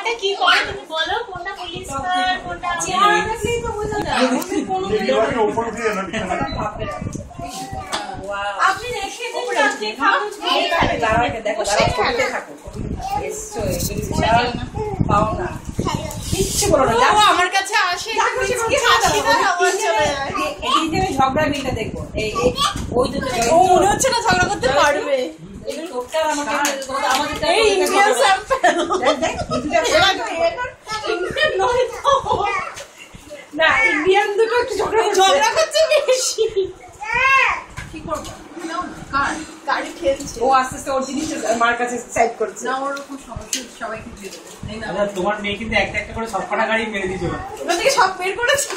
চেহারাটা কি করে তুমি বলো, কোনটা পুলিশ স্টার, কোনটা চেহারা দেখলেই তো বোঝা যায়। উপর দিয়ে না বিছানা আপনি রেখে দিন, আপনি খাবো দাঁড়াকে দেখো, দাঁড়া করতে থাকো। এসো পাও না, কিচ্ছু বলো না। আমার কাছে আসে ঝগড়া মিলটা দেখবো। ওই দুটো ও মনে হচ্ছে না ঝগড়া করতে পারবে। না, ইন্ডিয়ান দুটো একটু ঝগড়া করছে বেশি। কি করবো? গাড়ি খেলছে। ও আস্তে আস্তে ওর জিনিসটা মার কাছে সাইড করছে। না ওরকম সমস্যা সবাইকে দিয়ে দেবে। তোমার মেয়ে কিন্তু একটা একটা করে সবকটা গাড়ি মেরে দিয়েছিল। ওখান থেকে সব বের করেছে।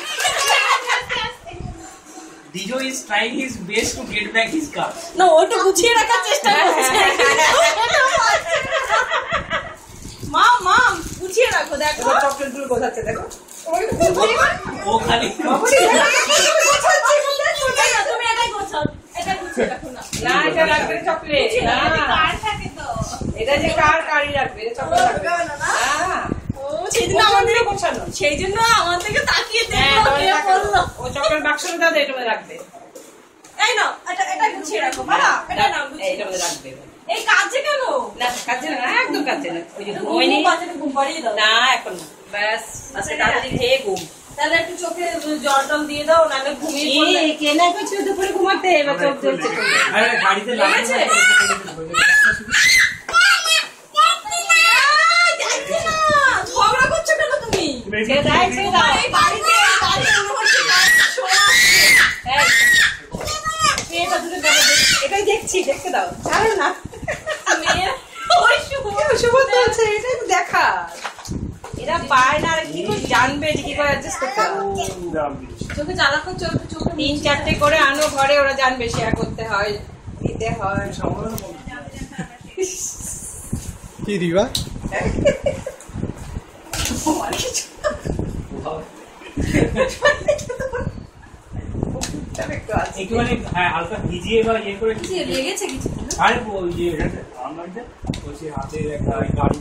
Dijo is trying his best to get back his car. না ওটা গুছিয়ে রাখার চেষ্টা করছে। মা গুছিয়ে রাখো, দেখো চকলেট গুলো গোছাচ্ছে, দেখো ও খালি তুমি এটাই গোছাও, এটা গুছিয়ে রাখো না। না, এটা রাখবে চকলেট না, কার থাকে তো এটা যে কারই রাখবে, চকলেট রাখবে না। ও সেদিন আমাদের গোছানো, সেই জন্য আমার থেকে তাকিয়ে দেখলো। ও চকলেট বাক্সটা দাও, এটা রাখবে। এই নাও, এটা গুছিয়ে রাখো বাবা, এটা নাও এইটা মধ্যে রাখবে। এই কাজে কেন না, কাজে না, একদম কাজে না। ওই যে ঘুমোয়নি, বাচ্চাকে ঘুম পাড়িয়ে দাও। না, এখন না, ব্যাস আজকে তাড়াতাড়ি খেয়ে ঘুম। তাহলে একটু চোখে জল টল দিয়ে দাও, নাহলে ঘুমিয়ে পড়লে। কে না করছে দুপুরে ঘুমাতে, এবার চোখ জ্বলছে। আরে গাড়িতে লেগেছে? ঝগড়া করছো কেন তুমি? ছেড়ে দাও, ছেড়ে দাও। এই বাড়িতে মনে হচ্ছে এটাই দেখছি, দেখতে দাও, ছাড়ো না। মেয়ের ওই শুভ শুভ চলছে, এটাই তো দেখা। এরা পায় না, আর কি করে জানবে যে কি করে অ্যাডজাস্ট করতে হবে। চোখে জ্বালা করছো, চোখে 3-4টে করে আনো ঘরে, ওরা জানবে শেয়ার করতে হয়, দিতে হয়। কি দিবা? একটুখানি হালকা ভিজিয়ে বা ইয়ে করে লেগেছে কিছু। আরে ইয়ে আমরা বলছি হাতে একটা গাড়ি